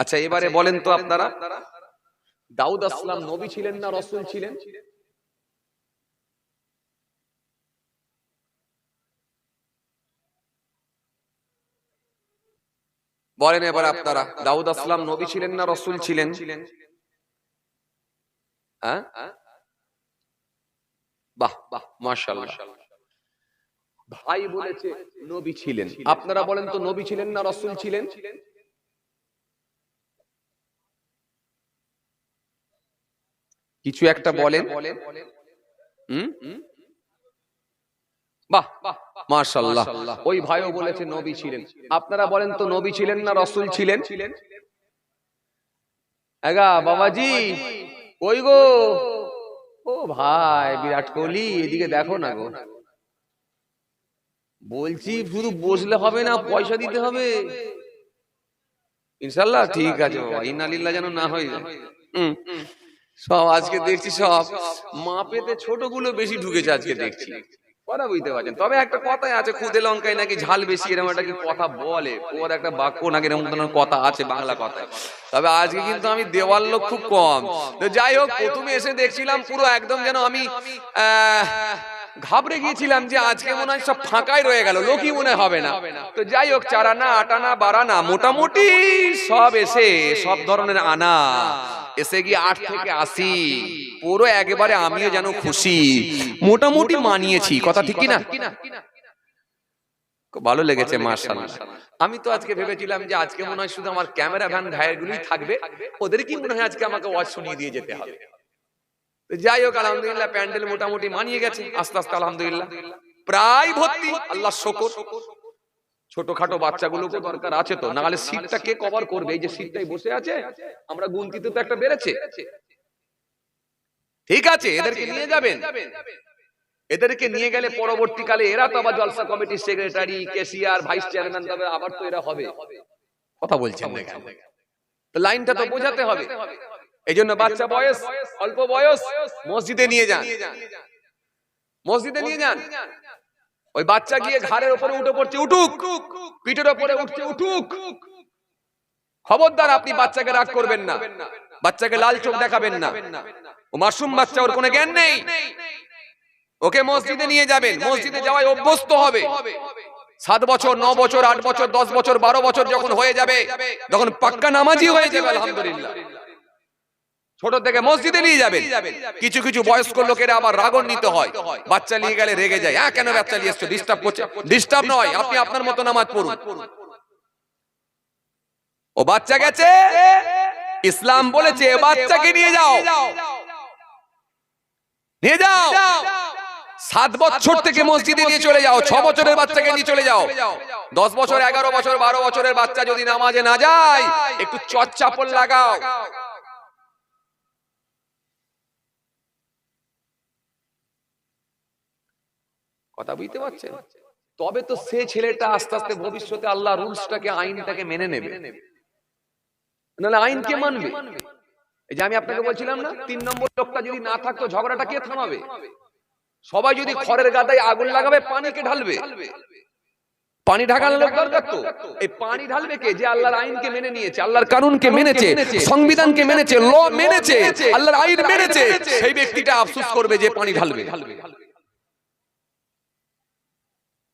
আচ্ছা এবারে বলেন তো আপনারা, দাউদ আসলাম নবী ছিলেন না রাসূল ছিলেন? বলেন এবার আপনারা, দাউদ আসলাম নবী ছিলেন না রাসূল ছিলেন? হ্যাঁ, বাহ বাহ, মাশাআল্লাহ। ভাই বলেছে নবী ছিলেন, আপনারা বলেন তো নবী ছিলেন না রাসূল ছিলেন? কিছু একটা বলেন। বাহ মাশাআল্লাহ, ওই ভাইও বলেছে নবী ছিলেন। আপনারা বলেন তো নবী ছিলেন না রাসূল ছিলেন? আগা বাবাজি কই গো? ও ভাই বিরাট কোহলি, এদিকে দেখো না গো। বলছি শুধু বসলে হবে না, পয়সা দিতে হবে ইনশাআল্লাহ। ঠিক আছে বাবা, ইন্না লিল্লাহ যেন না হয়। সব আজকে দেখছি সব মাপেতে ছোটগুলো বেশি ঢুকেছে আজকে দেখছি, কথা বুঝতে পারছেন। তবে একটা কথাই আছে, খুদে লঙ্কায় নাকি ঝাল বেশি, এরকম একটা কি কথা বলে, ওর একটা বাক্য নাকি এরকম ধরনের কথা আছে বাংলা কথায়। তবে আজকে কিন্তু আমি দেওয়ার লোক খুব কম। তো যাই হোক, প্রথমে এসে দেখছিলাম পুরো একদম যেন আমি ঘাবড়ে গিয়েছিলাম যে আজকে মনে হয় সব ফাঁকাই রয়ে গেল, লোকই মনে হবে না। তো যাই হোক, 4 আনা 8 আনা 12 আনা মোটামুটি সব এসে, সব ধরনের আনা এসে গিয়ে 8 থেকে 80 পুরো একেবারে আমিও যেন খুশি, মোটামুটি মানিয়েছি। কথা ঠিক কি না? খুব ভালো লেগেছে মাশাআল্লাহ। আমি তো আজকে ভেবেছিলাম যে আজকে মনে হয় শুধু আমার ক্যামেরা ভ্যান ভাইয়েরগুলোই থাকবে, ওদের কি মনে হয় আজকে আমাকে ওয়াজ শুনিয়ে দিয়ে যেতে হবে। যাই হোক, আলহামদুলিল্লাহ প্যান্ডেল মোটামুটি মানিয়ে গেছে আস্তে আস্তে, আলহামদুলিল্লাহ প্রায় ভর্তি, আল্লাহ শুকর। ছোটখাটো বাচ্চাগুলোকে দরকার আছে তো, না হলে সিটটা কে কভার করবে? এই যে সিটটাই বসে আছে, আমরা গুনতিতে তো একটা বেড়েছে। ঠিক আছে, এদেরকে নিয়ে যাবেন। এদেরকে নিয়ে গেলে পরবর্তীকালে এরা তো আবার জলসা কমিটির সেক্রেটারি, ক্যাশিয়ার, ভাইস চেয়ারম্যান, তবে আবার তো এরা হবে। কথা বলছেন না কেন? তো লাইনটা তো বোঝাতে হবে। এই জন্য বাচ্চা বয়স, অল্প বয়স, মসজিদে নিয়ে যান, মসজিদে নিয়ে যান। ওই বাচ্চা গিয়ে ঘাড়ের উপরে উঠে পড়ছে, উঠুক, পিঠের উপরে উঠছে, উঠুক। খবরদার আপনি বাচ্চাকে রাগ করবেন না, বাচ্চাকে লাল চোখ দেখাবেন না। ও মাসুম বাচ্চা, ওর কোনো জ্ঞান নেই। ওকে মসজিদে নিয়ে যাবেন, মসজিদে যাওয়ায় অভ্যস্ত হবে। 7 বছর, 9 বছর, 8 বছর, 10 বছর, 12 বছর যখন হয়ে যাবে, তখন পাক্কা নামাজি হয়ে যাবে আলহামদুলিল্লাহ। ছোট থেকে মসজিদে নিয়ে যাবেন। কিছু কিছু বয়স্ক লোকেরা আবার রাগান্বিত হয়, বাচ্চা নিয়ে গেলে রেগে যায়, কেন বাচ্চা নিয়ে এসছো, ডিস্টার্ব করছে। ডিস্টার্ব নয়, আপনি আপনার মতো নামাজ পড়ুন। ও বাচ্চা গেছে, ইসলাম বলেছে বাচ্চাকে নিয়ে যাও, নিয়ে যাও। 7 বছর থেকে মসজিদে নিয়ে চলে যাও, 6 বছরের বাচ্চাকে নিয়ে চলে যাও। 10 বছর, 11 বছর, 12 বছরের বাচ্চা যদি নামাজে না যায়, একটু চচ্চাপল লাগাও। কথা বুঝতে পারছেন? তবে তো সে ছেলেটা আস্তে আস্তে ভবিষ্যতে আল্লাহ রুলসটাকে, আইনটাকে মেনে নেবে, নাহলে আইন কে মানবে? এই যে আমি আপনাকে বলছিলাম না, 3 নম্বর লোকটা যদি না থাকতো, ঝগড়াটা কে থামাবে? সবাই যদি খড়ের গাদায় আগুন লাগাবে, পানি কে ঢালবে? পানি ঢাকার লোক দরকার তো। এই পানি ঢালবে কে? যে আল্লাহর আইনকে মেনে নিয়েছে, আল্লাহর কানুনকে মেনেছে, সংবিধানকে মেনেছে, ল মেনেছে, আল্লাহর আইন মেনেছে, সেই ব্যক্তিটা আফসোস করবে যে পানি ঢালবে।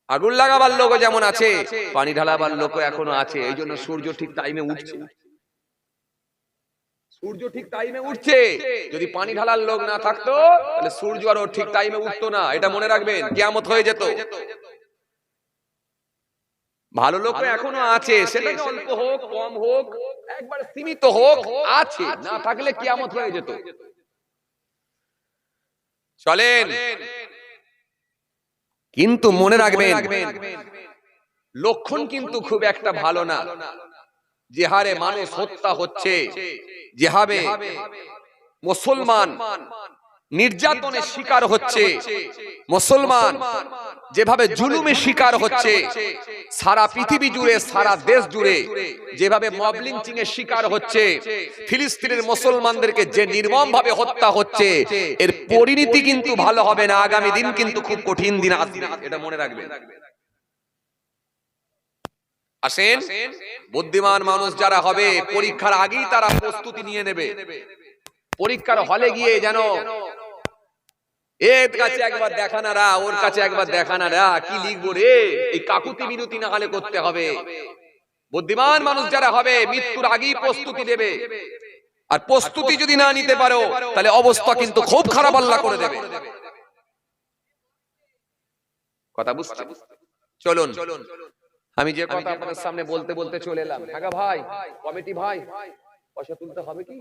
আগুন লাগাবার লোক যেমন আছে, পানি ঢালাবার লোক এখনো আছে। এই জন্য সূর্য ঠিক টাইমে উঠছে, সূর্য ঠিক টাইমে উঠছে। যদি পানি ঢালার লোক না থাকতো, তাহলে সূর্য আর ঠিক টাইমে উঠতো না। এটা মনে রাখবেন, কিয়ামত হয়ে যেত। ভালো লোক এখনো আছে, সেটা অল্প হোক, কম হোক, একবার সীমিত হোক, আছে। না থাকলে কিয়ামত হয়ে যেত। চলেন, কিন্তু মনে রাখবেন লক্ষণ কিন্তু খুব একটা ভালো না। যে হারে মানুষ হত্যা হচ্ছে, যেভাবে মুসলমান নির্যাতনের শিকার হচ্ছে, মুসলমান যেভাবে জুলুমের শিকার হচ্ছে, সারা পৃথিবী জুড়ে, সারা দেশ জুড়ে যেভাবে মব লিঞ্চিং এর শিকার হচ্ছে, ফিলিস্তিনের মুসলমানদেরকে যে নির্মম ভাবে হত্যা হচ্ছে, এর পরিণতি কিন্তু ভালো হবে না। আগামী দিন কিন্তু খুব কঠিন দিন আসবে, এটা মনে রাখবেন। আসেন, বুদ্ধিমান মানুষ যারা হবে পরীক্ষার আগেই তারা প্রস্তুতি নিয়ে নেবে। পরীক্ষার হলে গিয়ে যেন এর কাছে একবার দেখানা রা, ওর কাছে একবার দেখানা রা, কি লিখবো রে, এই কাকুতি মিনতি না হলে করতে হবে। বুদ্ধিমান মানুষ যারা হবে মৃত্যুর আগেই প্রস্তুতি নেবে, আর প্রস্তুতি যদি না নিতে পারো তাহলে অবস্থা কিন্তু খুব খারাপ আল্লাহ করে দেবে। কথা বুঝতে চলুন, আমি যে কথা আপনাদের সামনে বলতে বলতে চলে এলাম। ঢাকা ভাই, কমিটি ভাই, পয়সা তুলতে হবে কি?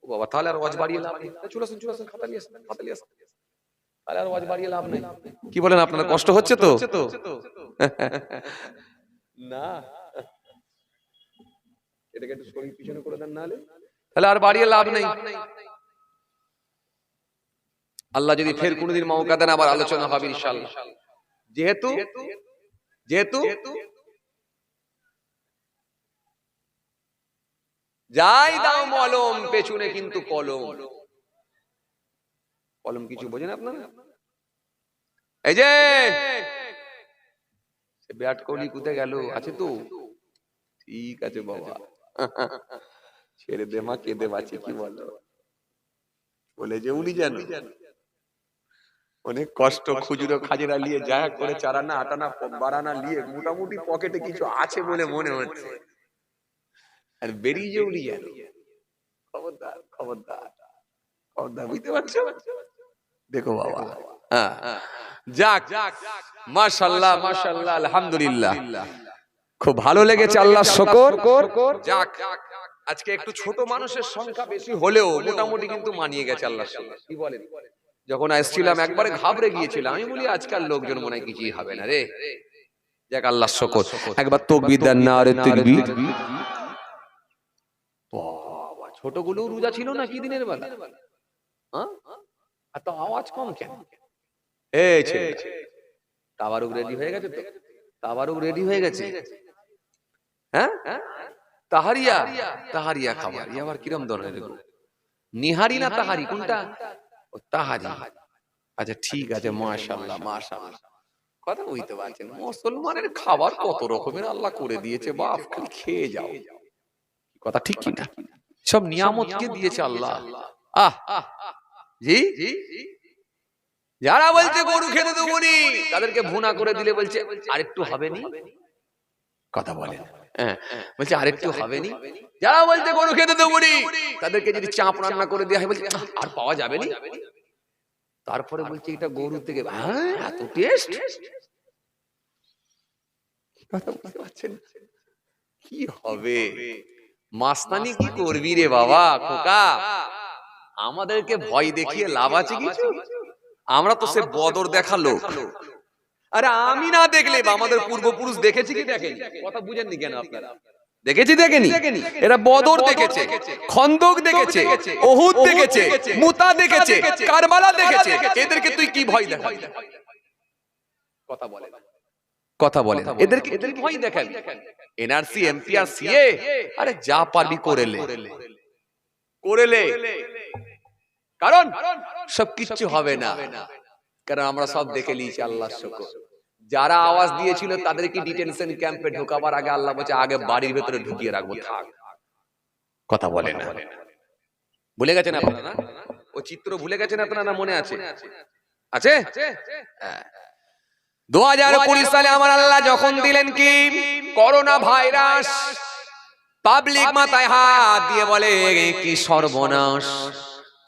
ও বাবা, তাহলে আর ওয়াজ বাড়িয়ে লাভ নেই। চলে আসুন, চলে আসুন, খাতা নিয়ে আসুন, খাতা নিয়ে আসুন। তাহলে আর ওয়াজ বাড়িয়ে লাভ নেই। কি বলেন, আপনাদের কষ্ট হচ্ছে তো? না, এটাকে একটু শরীর পিছনে করে দেন, নাহলে তাহলে আর বাড়িয়ে লাভ নেই। আল্লাহ যদি ফের কোনদিন মৌকা দেন আবার আলোচনা হবে ইনশাআল্লাহ। যেহেতু যাই দাও মলম, পেছনে কিন্তু কলম। কলম কিছু বোঝেন আপনারা? এই যে বিরাট কোহলি কোথায় গেল? আছে তো? ঠিক আছে বাবা, ছেড়ে দে মা, কেঁদে বাঁচি, কি বলো? বলে যে উনি যেন অনেক কষ্ট, খুচরো খাজরা নিয়ে যা করে চারানা আটানা বারানা নিয়ে মোটামুটি পকেটে কিছু আছে বলে মনে হচ্ছে, আর বেরিয়ে যে উনি যেন। খবরদার, খবরদার, খবরদার, বুঝতে পারছো? দেখো বাবা, যাক, মাশাআল্লাহ, মাশাআল্লাহ, আলহামদুলিল্লাহ, খুব ভালো লেগেছে, আল্লাহর শুকর। যাক, আজকে একটু ছোট মানুষের সংখ্যা বেশি হলেও মোটামুটি কিন্তু মানিয়ে গেছে আল্লাহর শুকর। কি বলেন? যখন আসছিলাম একবারে ঘাবড়ে গিয়েছিলাম, আমি বলি আজকাল লোকজন মনে হয় কিছুই হবে না রে। যাক, আল্লাহর শুকর। একবার তাকবীর দেন, নারে তাকবীর। বাবা, ছোটগুলো রোজা ছিল না কি দিনের বেলা? হ্যাঁ, এত আওয়াজ কম কেন? এই ছেলে, তাবারুক রেডি হয়ে গেছে তো? তাবারুক রেডি হয়ে গেছে? হ্যাঁ, তাহারিয়া, তাহারিয়া খাবার আবার কিরম ধরনের? নিহারি না তাহারি, কোনটা? ও তাহারি। আচ্ছা ঠিক আছে, মাশাআল্লাহ, মাশাআল্লাহ। কথা বুঝতে পারছেন, মুসলমানের খাবার কত রকমের আল্লাহ করে দিয়েছে বাপ, খালি খেয়ে যাও। কথা ঠিক কি না? সব নিয়ামতকে দিয়েছে আল্লাহ। আহ, জি, যারা বলছে গরু খেতে দেবো নি, তাদেরকে ভুনা করে দিলে বলছে আরেকটু হবে নি। কথা বলে, বলছে আরেকটু হবে নি। যারা বলছে গরু খেতে দেবো নি, তাদেরকে যদি চাপ রান্না করে দেওয়া হয় বলছে আর পাওয়া যাবে নি। তারপরে বলছে এটা গরু থেকে, হ্যাঁ এত টেস্ট। কথা বুঝতে পারছেন? কি হবে? মাস্তানি কি করবি রে বাবা খোকা? আমাদেরকে ভয় দেখিয়ে লাভ আছে কিছু? আমরা তো সে বদর দেখালো। আরে আমি না দেখলে আমাদের পূর্বপুরুষ দেখেছি কি দেখেনি? কথা বুঝেননি কেন আপনারা? দেখেছি, দেখেনি? এরা বদর দেখেছে, খন্দক দেখেছে, উহুদ দেখেছে, মুতা দেখেছে, কারবালা দেখেছে। এদেরকে তুই কি ভয় দেখাবি? কথা বলে, কথা বলে, এদেরকে ভয় দেখাবি? এনআরসি, এমপিআর, সিএ, আরে যা পারবি করেলে, করেলে, কারণ সবকিছু হবে না। কারণ আমরা সব দেখে নিয়েছি, আল্লাহর শুকর। যারা আওয়াজ দিয়েছিল তাদেরকে ডিটেনশন ক্যাম্পে ঢোকাবার আগে আল্লাহ বলছে আগে বাড়ির ভেতরে ঢুকিয়ে রাখবো, থাক। কথা বলে না? ভুলে গেছেন আপনারা না? ও চিত্র ভুলে গেছেন আপনারা না? মনে আছে? আছে? 2020 সালে আমার আল্লাহ যখন দিলেন কি করোনা ভাইরাস, পাবলিক মাথায় হাত দিয়ে বলে কি সর্বনাশ,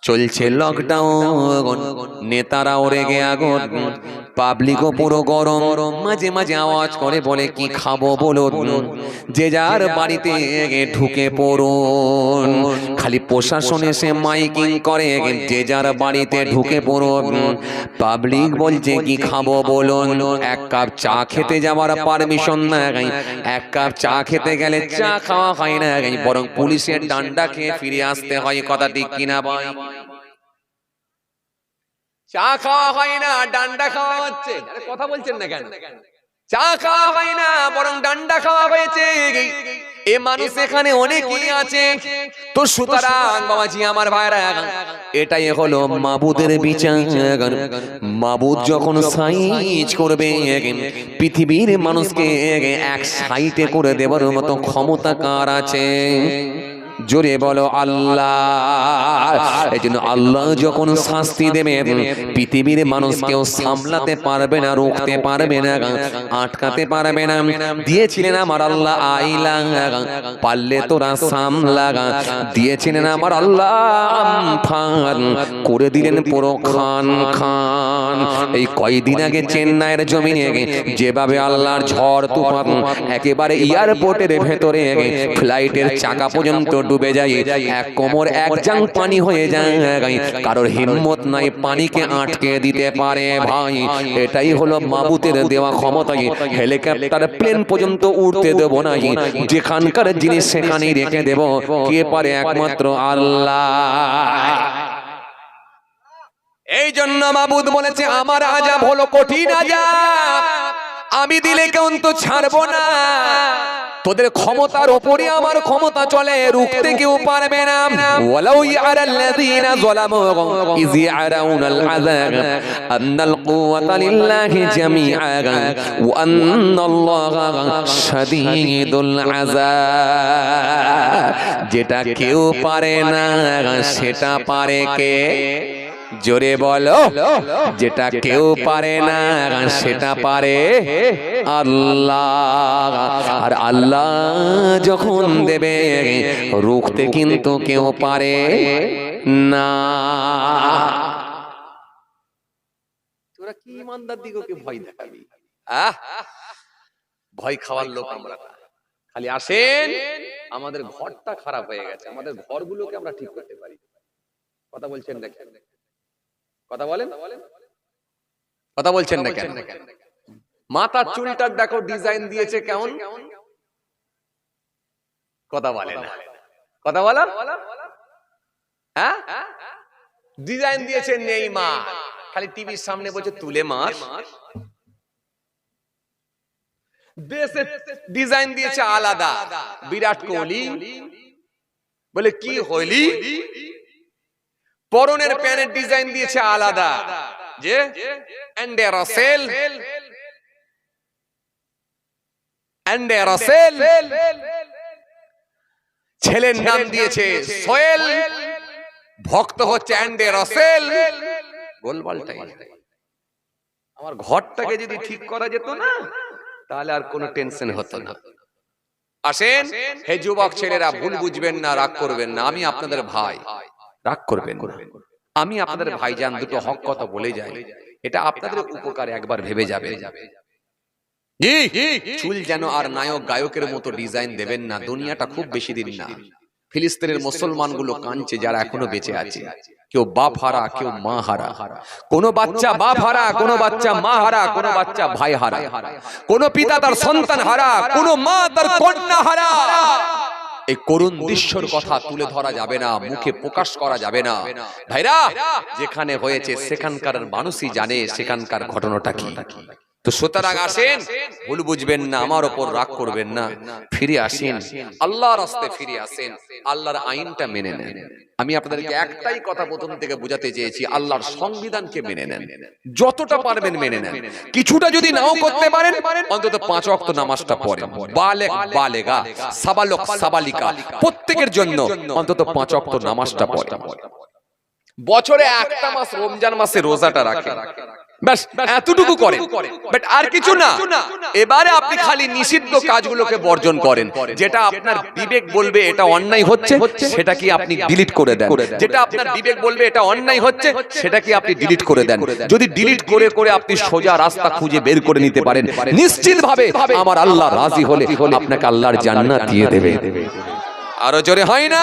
চলছে লকডাউন, নেতারাও রেগে আগুন, পাবলিকও পুরো গরম, মাঝে মাঝে আওয়াজ করে বলে কি খাবো বলুন, যে যার বাড়িতে ঢুকে পড়ুন। খালি প্রশাসন এসে মাইকিং করে যে যার বাড়িতে ঢুকে পড়ুন। পাবলিক বলছে কি খাবো বলুন, এক কাপ চা খেতে যাওয়ার পারমিশন নাই, এক কাপ চা খেতে গেলে চা খাওয়া হয় না, বরং পুলিশের ডান্ডা খেয়ে ফিরে আসতে হয়। কথা ঠিক কিনা ভাই? চা খাওয়া হয় না, ডান্ডা খাওয়া হচ্ছে। কথা বলছেন না কেন? চা খাওয়া হয় না, বরং ডান্ডা খাওয়া হয়েছে। এ মানুষ এখানে অনেকেই আছে। তো সুতরাং বাবাজি আমার ভাইরা, এটাই হলো মাবুদের বিচার। মাবুদ যখন সাইজ করবে, পৃথিবীর মানুষকে এক সাইটে করে দেওয়ার মতো ক্ষমতা কার আছে? জোরে বলো আল্লাহ। এই জন্য আল্লাহ যখন শাস্তি দেবে, পৃথিবীর মানুষ কেউ সামলাতে পারবে না, রুখতে পারবে না, আটকাতে পারবে না। দিয়েছিলেন আমার আল্লাহ আইলা, পারলে তোরা সামলা। দিয়েছিলেন আমার আল্লাহ আমফান, করে দিলেন পুরো খান খান। এই কয়দিন আগে চেন্নাইয়ের জমিনে যেভাবে আল্লাহর ঝড় তুফান, একেবারে এয়ারপোর্টের ভেতরে ফ্লাইটের চাকা পর্যন্ত ডুবে যায়, এক কোমর এক জাং পানি হয়ে যায়, কারোর হিম্মত নাই পানিকে আটকে দিতে পারে। ভাই এটাই হলো মাবুতের দেওয়া ক্ষমতা। হেলিকপ্টার প্লেন পর্যন্ত উঠতে দেব না, যেখানকার জিনিস সেখানেই রেখে দেব। কে পারে? একমাত্র আল্লাহ। এই জন্য মাবুদ বলেছে আমার আযাব হলো কঠিন আযাব, আমি দিলে কেউ তো ছাড়বো না। তোদের ক্ষমতার উপরে আমার ক্ষমতা চলে, রুখতে কেউ পারবে না। ওয়ালাউ ইয়ারাল্লাযীনা যালামু ইয ইয়ারাউনাল আযাব আন্নাল কুওয়াতা লিল্লাহি জামিআন ওয়া আন্নাল্লাহা শাদীদুল আযাব। যেটা কেউ পারে না সেটা পারে কে? জোরে বলো। যেটা কেউ পারে না সেটা পারে আল্লাহ। আর আল্লাহ যখন দেবে, রুখতে কিন্তু কেউ পারে না। তোরা কি ইমানদার দিগকে ভয় দেখাবি? ভয় খাওয়ার লোক আমরা। খালি আসেন, আমাদের ঘরটা খারাপ হয়ে গেছে, আমাদের ঘরগুলোকে আমরা ঠিক করতে পারি। কথা বলছেন না কেন? কথা বলেন, কথা বলছেন না কেন? মাথার চুলটার দেখো ডিজাইন দিয়েছে কেমন? কথা বলেন, কথা বলা। হ্যাঁ, ডিজাইন দিয়েছে নেইমার, খালি টিভির সামনে বলছে তুলে মার। দেশে ডিজাইন দিয়েছে আলাদা, বিরাট কোহলি বলে কি হইলি। পরনের প্যান্টের ডিজাইন দিয়েছে আলাদা, যে অ্যান্ডে রাসেল, অ্যান্ডে রাসেল। ছেলের নাম দিয়েছে সোহেল, ভক্ত হচ্ছে অ্যান্ডে রাসেল। গোলমালটাই। আমার ঘরটাকে যদি ঠিক করা যেত না, তাহলে আর কোনো টেনশন হতো না। আসেন হে যুবক ছেলেরা, ভুল বুঝবেন না, রাগ করবেন না, আমি আপনাদের ভাই, রাগ করবেন না। আমি আপনাদের ভাইজান, দুটো হক কথা বলে যাই, এটা আপনাদের উপকারে একবার ভেবে যাবে। চুল যেন আর নায়ক গায়কের মতো ডিজাইন দেবেন না, দুনিয়াটা খুব বেশি দিন না। ফিলিস্তিনের মুসলমানগুলো কাঁদছে যারা এখনো বেঁচে আছে, কেউ বাপ হারা, কেউ মা হারা। কোন বাচ্চা বাপ হারা, কোন বাচ্চা মা হারা, কোন বাচ্চা ভাই হারা, কোন পিতা তার সন্তান হারা, কোন মা তার কন্যা হারা। এই করুণ দৃশ্যের কথা তুলে ধরা যাবে না, মুখে প্রকাশ করা যাবে না। ভাইরা, যেখানে হয়েছে সেখানকার মানুষই জানে সেখানকার ঘটনাটা কি। তো সুতরাং আসেন, ভুল বুঝবেন না, আমার ওপর রাগ করবেন না, ফিরে আসেন, আল্লাহর রাস্তায় ফিরে আসেন, আল্লাহর আইনটা মেনে নেন। আমি আপনাদেরকে একটাই কথা প্রথম থেকে বোঝাতে চেয়েছি, আল্লাহর সংবিধানকে মেনে নেন, যতটা পারবেন মেনে নেন। কিছুটা যদি নাও করতে পারেন, অন্তত 5 ওয়াক্ত নামাজটা পড়েন। বালেগ বালেগা, সাবালক সাবালিকা, প্রত্যেকের জন্য অন্তত 5 ওয়াক্ত নামাজটা পড়েন। বছরে একটা মাস রমজান মাসে রোজাটা রাখেন, ব্যাস এতটুকু করেন, বাট আর কিছু না। এবারে আপনি খালি নিষিদ্ধ কাজগুলোকে বর্জন করেন। যেটা আপনার বিবেক বলবে এটা অন্যায় হচ্ছে, সেটা কি আপনি ডিলিট করে দেন। যেটা আপনার বিবেক বলবে এটা অন্যায় হচ্ছে, সেটা কি আপনি ডিলিট করে দেন। যদি ডিলিট করে করে আপনি সোজা রাস্তা খুঁজে বের করে নিতে পারেন, নিশ্চিত ভাবে আমার আল্লাহ রাজি হলে আপনাকে আল্লাহর জান্নাত দিয়ে দেবে। আরো জোরে হয় না?